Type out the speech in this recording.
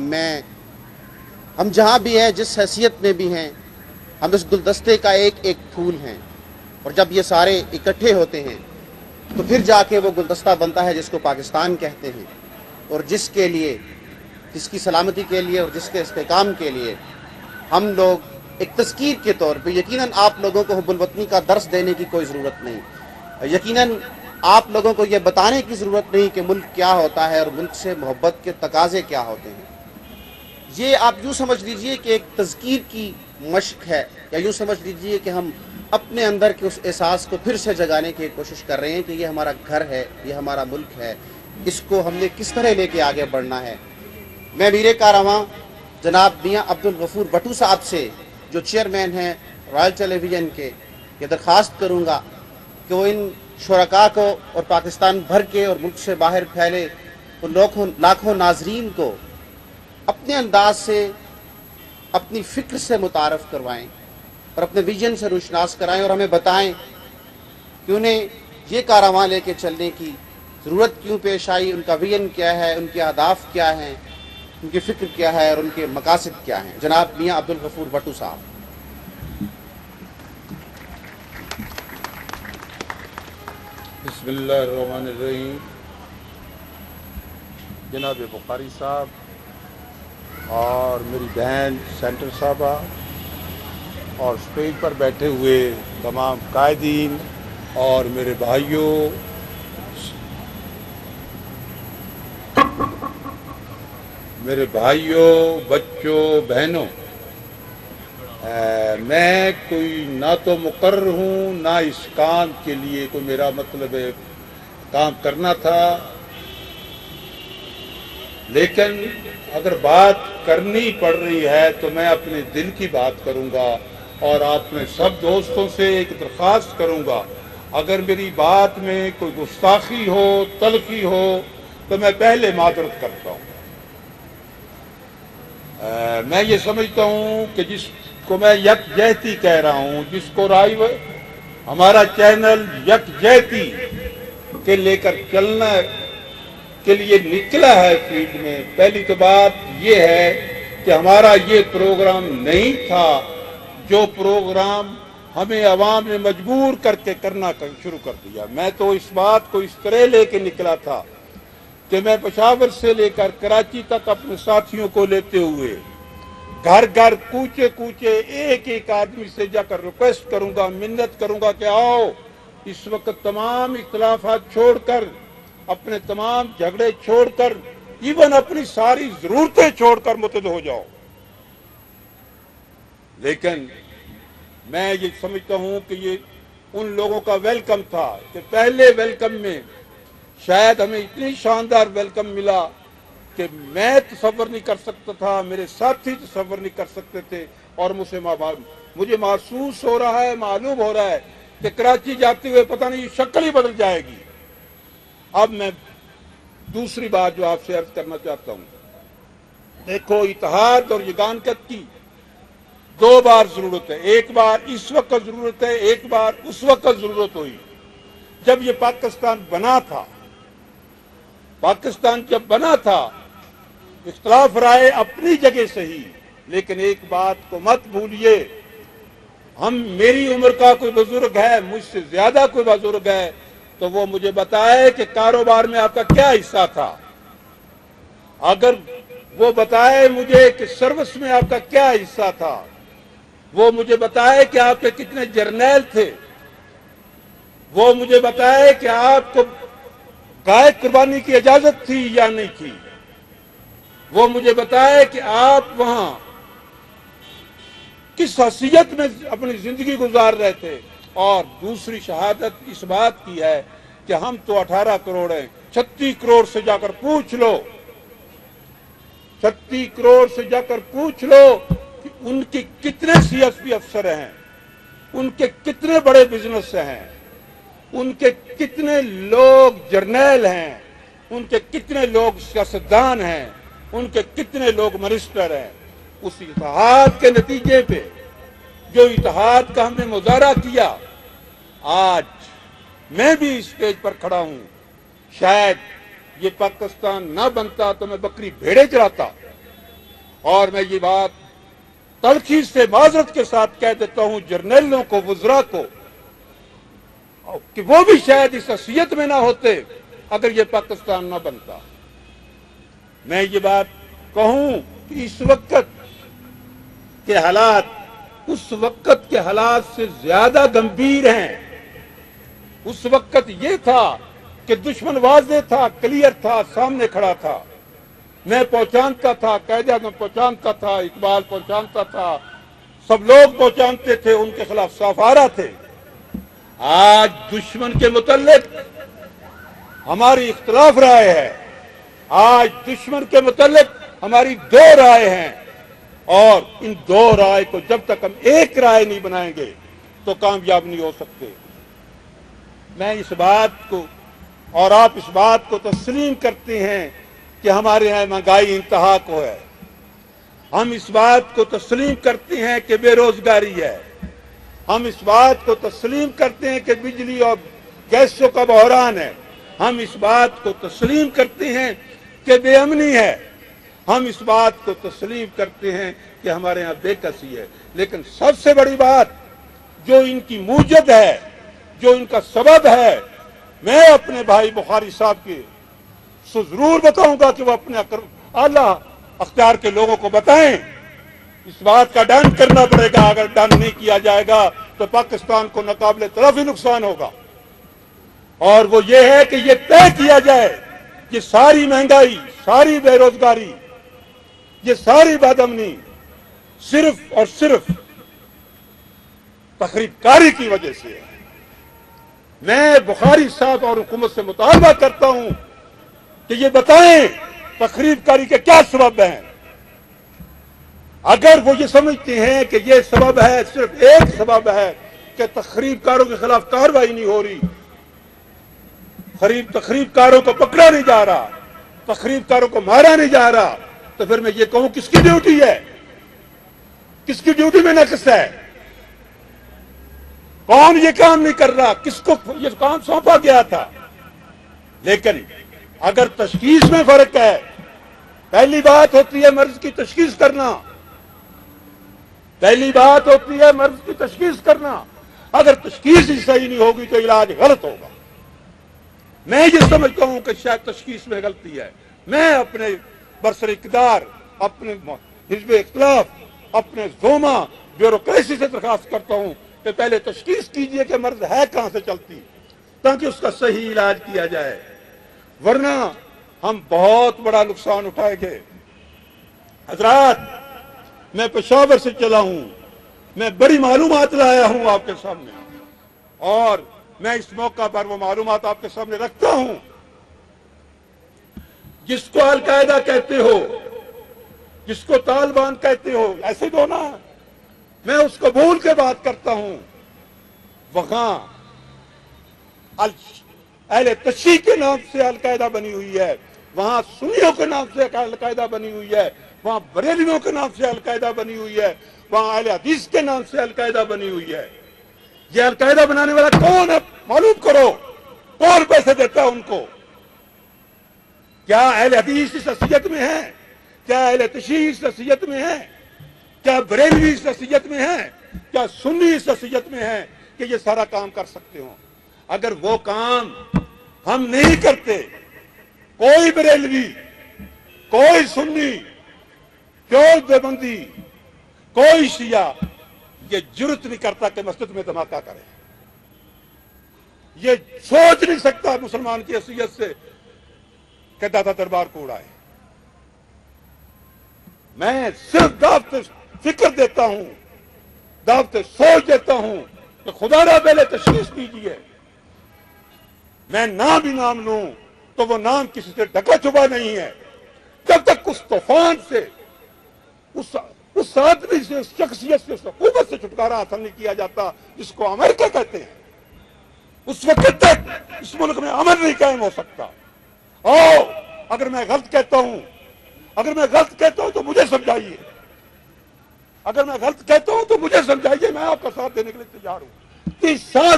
میں ہم جہاں بھی ہیں، جس حیثیت میں بھی ہیں، ہم اس گلدستے کا ایک ایک پھول ہیں، اور جب یہ سارے اکٹھے ہوتے ہیں تو پھر جا کے وہ گلدستہ بنتا ہے جس کو پاکستان کہتے ہیں، اور جس کے لیے، جس کی سلامتی کے لیے اور جس کے استحکام کے لیے ہم لوگ ایک تذکیر کے طور پہ، یقیناً آپ لوگوں کو حب الوطنی کا درس دینے کی کوئی ضرورت نہیں، یقیناً آپ لوگوں کو یہ بتانے کی ضرورت نہیں کہ ملک کیا ہوتا ہے اور ملک سے محبت کے تقاضے کیا ہوتے ہیں۔ یہ آپ یوں سمجھ لیجئے کہ ایک تذکیر کی مشق ہے، یا یوں سمجھ لیجئے کہ ہم اپنے اندر کے اس احساس کو پھر سے جگانے کی کوشش کر رہے ہیں کہ یہ ہمارا گھر ہے، یہ ہمارا ملک ہے، اس کو ہم نے کس طرح لے کے آگے بڑھنا ہے۔ میں میرے کاررواں جناب میاں عبدالغفور بٹو صاحب سے، جو چیئرمین ہیں رائل ٹیلی ویژن کے، یہ درخواست کروں گا کہ وہ ان شرکاء کو اور پاکستان بھر کے اور ملک سے باہر پھیلے ان لاکھوں ناظرین کو اپنے انداز سے، اپنی فکر سے متعارف کروائیں اور اپنے ویژن سے روشناس کرائیں، اور ہمیں بتائیں کہ انہیں یہ کاررواں لے کے چلنے کی ضرورت کیوں پیش آئی، ان کا ویژن کیا ہے، ان کے اہداف کیا ہیں، ان کی فکر کیا ہے اور ان کے مقاصد کیا ہیں۔ جناب میاں عبدالغفور بٹو صاحب۔ بسم اللہ الرحمن الرحیم۔ جناب بخاری صاحب اور میری بہن سینٹر صاحبہ اور اسٹیج پر بیٹھے ہوئے تمام قائدین اور میرے بھائیوں، بچوں، بہنوں، میں کوئی نہ تو مقرر ہوں، نہ اس کام کے لیے کوئی میرا مطلب ہے کام کرنا تھا، لیکن اگر بات کرنی پڑ رہی ہے تو میں اپنے دل کی بات کروں گا، اور آپ میں سب دوستوں سے ایک درخواست کروں گا، اگر میری بات میں کوئی گستاخی ہو، تلخی ہو، تو میں پہلے معذرت کرتا ہوں۔ میں یہ سمجھتا ہوں کہ جس کو میں یکجہتی کہہ رہا ہوں، جس کو ہمارا چینل یکجہتی کے لے کر چلنا کے لیے نکلا ہے فیلڈ میں، پہلی تو بات یہ ہے کہ ہمارا یہ پروگرام نہیں تھا جو پروگرام ہمیں عوام نے مجبور کر کے کرنا شروع کر دیا۔ میں تو اس بات کو اس طرح لے کے نکلا تھا کہ میں پشاور سے لے کر کراچی تک اپنے ساتھیوں کو لیتے ہوئے گھر گھر، کوچے کوچے، ایک ایک آدمی سے جا کر ریکویسٹ کروں گا، منت کروں گا کہ آؤ اس وقت تمام اختلافات چھوڑ کر، اپنے تمام جھگڑے چھوڑ کر، ایون اپنی ساری ضرورتیں چھوڑ کر متحد ہو جاؤ۔ لیکن میں یہ سمجھتا ہوں کہ یہ ان لوگوں کا ویلکم تھا کہ پہلے ویلکم میں شاید ہمیں اتنی شاندار ویلکم ملا کہ میں تصور نہیں کر سکتا تھا، میرے ساتھی تصور نہیں کر سکتے تھے، اور مجھے محسوس ہو رہا ہے، معلوم ہو رہا ہے کہ کراچی جاتے ہوئے پتہ نہیں شکل ہی بدل جائے گی۔ اب میں دوسری بات جو آپ سے عرض کرنا چاہتا ہوں، دیکھو، اتحاد اور یگانگت کی دو بار ضرورت ہے، ایک بار اس وقت ضرورت ہے، ایک بار اس وقت ضرورت ہوئی جب یہ پاکستان بنا تھا۔ پاکستان جب بنا تھا، اختلاف رائے اپنی جگہ صحیح، لیکن ایک بات کو مت بھولیے، میری عمر کا کوئی بزرگ ہے، مجھ سے زیادہ کوئی بزرگ ہے، تو وہ مجھے بتائے کہ کاروبار میں آپ کا کیا حصہ تھا، اگر وہ بتائے مجھے کہ سروس میں آپ کا کیا حصہ تھا، وہ مجھے بتائے کہ آپ کے کتنے جرنیل تھے، وہ مجھے بتائے کہ آپ کو گائے قربانی کی اجازت تھی یا نہیں تھی، وہ مجھے بتائے کہ آپ وہاں کس حیثیت میں اپنی زندگی گزار رہے تھے، اور دوسری شہادت اس بات کی ہے کہ ہم تو 18 کروڑ ہیں، 36 کروڑ سے جا کر پوچھ لو، 36 کروڑ سے جا کر پوچھ لو کہ ان کے کتنے سی ایس پی افسر ہیں، ان کے کتنے بڑے بزنس ہیں، ان کے کتنے لوگ جرنیل ہیں، ان کے کتنے لوگ سیاستدان ہیں، ان کے کتنے لوگ منسٹر ہیں۔ اس اتحاد کے نتیجے پہ، جو اتحاد کا ہم نے مظاہرہ کیا، آج میں بھی اس اسٹیج پر کھڑا ہوں، شاید یہ پاکستان نہ بنتا تو میں بکری بھیڑے چراتا، اور میں یہ بات تلخی سے معذرت کے ساتھ کہہ دیتا ہوں جرنیلوں کو، وزراء کو، کہ وہ بھی شاید اس حیثیت میں نہ ہوتے اگر یہ پاکستان نہ بنتا۔ میں یہ بات کہوں کہ اس وقت کے حالات اس وقت کے حالات سے زیادہ گمبھیر ہیں۔ اس وقت یہ تھا کہ دشمن واضح تھا، کلیئر تھا، سامنے کھڑا تھا، میں پہچانتا تھا، قائد اعظم پہچانتا تھا، اقبال پہچانتا تھا، سب لوگ پہچانتے تھے، ان کے خلاف صاف آ رہا تھے۔ آج دشمن کے متعلق ہماری اختلاف رائے ہے، آج دشمن کے متعلق ہماری دو رائے ہیں، اور ان دو رائے کو جب تک ہم ایک رائے نہیں بنائیں گے تو کامیاب نہیں ہو سکتے۔ میں اس بات کو اور آپ اس بات کو تسلیم کرتے ہیں کہ ہمارے یہاں مہنگائی انتہا کو ہے، ہم اس بات کو تسلیم کرتے ہیں کہ بے روزگاری ہے، ہم اس بات کو تسلیم کرتے ہیں کہ بجلی اور گیسوں کا بحران ہے، ہم اس بات کو تسلیم کرتے ہیں کہ بے امنی ہے، ہم اس بات کو تسلیم کرتے ہیں کہ ہمارے ہاں بے کسی ہے، لیکن سب سے بڑی بات جو ان کی موجد ہے، جو ان کا سبب ہے، میں اپنے بھائی بخاری صاحب کے سے ضرور بتاؤں گا کہ وہ اپنے اعلیٰ اختیار کے لوگوں کو بتائیں۔ اس بات کا ڈن کرنا پڑے گا، اگر ڈن نہیں کیا جائے گا تو پاکستان کو ناقابل طرف ہی نقصان ہوگا، اور وہ یہ ہے کہ یہ طے کیا جائے کہ ساری مہنگائی، ساری بے روزگاری، یہ ساری بدامنی صرف اور صرف تخریب کاری کی وجہ سے ہے۔ میں بخاری صاحب اور حکومت سے مطالبہ کرتا ہوں کہ یہ بتائیں تخریب کاری کے کیا سبب ہیں۔ اگر وہ یہ سمجھتے ہیں کہ یہ سبب ہے، صرف ایک سبب ہے کہ تخریب کاروں کے خلاف کارروائی نہیں ہو رہی، تخریب کاروں کو پکڑا نہیں جا رہا، تخریب کاروں کو مارا نہیں جا رہا، تو پھر میں یہ کہوں کس کی ڈیوٹی ہے، کس کی ڈیوٹی میں نقص ہے، کون یہ کام نہیں کر رہا، کس کو یہ کام سونپا گیا تھا۔ لیکن اگر تشخیص میں فرق ہے، پہلی بات ہوتی ہے مرض کی تشخیص کرنا، پہلی بات ہوتی ہے مرض کی تشخیص کرنا، اگر تشخیص ہی صحیح نہیں ہوگی تو علاج غلط ہوگا۔ میں یہ سمجھتا ہوں کہ شاید تشخیص میں غلطی ہے۔ میں اپنے برسر اقتدار، اپنے حزب اختلاف، اپنے زوما بیوروکریسی سے درخواست کرتا ہوں کہ پہلے تشخیص کیجئے کہ مرض ہے کہاں سے چلتی، تاکہ اس کا صحیح علاج کیا جائے، ورنہ ہم بہت بڑا نقصان اٹھائیں گے۔ حضرات، میں پشاور سے چلا ہوں، میں بڑی معلومات لایا ہوں آپ کے سامنے، اور میں اس موقع پر وہ معلومات آپ کے سامنے رکھتا ہوں۔ جس کو القاعدہ کہتے ہو، جس کو طالبان کہتے ہو، ایسے دو نا، میں اس کو بھول کے بات کرتا ہوں، وہاں اہل تشیع کے نام سے القاعدہ بنی ہوئی ہے، وہاں سنیوں کے نام سے القاعدہ بنی ہوئی ہے، وہاں بریلویوں کے نام سے القاعدہ بنی ہوئی ہے، وہاں اہل حدیث کے نام سے القاعدہ بنی ہوئی ہے۔ یہ القاعدہ بنانے والا کون ہے معلوم کرو، کون پیسے دیتا ہے ان کو؟ کیا اہل حدیث اس حیثیت میں ہے؟ کیا اہل تشیع اس حیثیت میں ہے؟ کیا بریلوی اس حیثیت میں ہے؟ کیا سنی اس حیثیت میں ہے کہ یہ سارا کام کر سکتے ہوں؟ اگر وہ کام ہم نہیں کرتے، کوئی بریلوی، کوئی سنی، کوئی دیوبندی، کوئی شیعہ یہ جرت نہیں کرتا کہ مسجد میں دھماکہ کرے، یہ سوچ نہیں سکتا مسلمان کی حیثیت سے کہ داتا دربار کو اڑائے۔ میں صرف دعوت فکر دیتا ہوں، دعوت سوچ دیتا ہوں کہ خدا نہ پہلے تشخیص کیجیے۔ میں نام بھی نام لوں تو وہ نام کسی سے ڈھکا چھپا نہیں ہے، جب تک اس طوفان سے، اس آدمی سے، اس شخصیت سے، اس حکومت سے چھٹکارا حاصل نہیں کیا جاتا جس کو امریکہ کہتے ہیں، اس وقت تک اس ملک میں امن نہیں قائم ہو سکتا۔ اور اگر میں غلط کہتا ہوں، اگر میں غلط کہتا ہوں تو مجھے سمجھائیے، اگر میں غلط کہتا ہوں تو مجھے سمجھائیے، میں آپ کا ساتھ دینے کے لیے تیار ہوں۔ 30 سال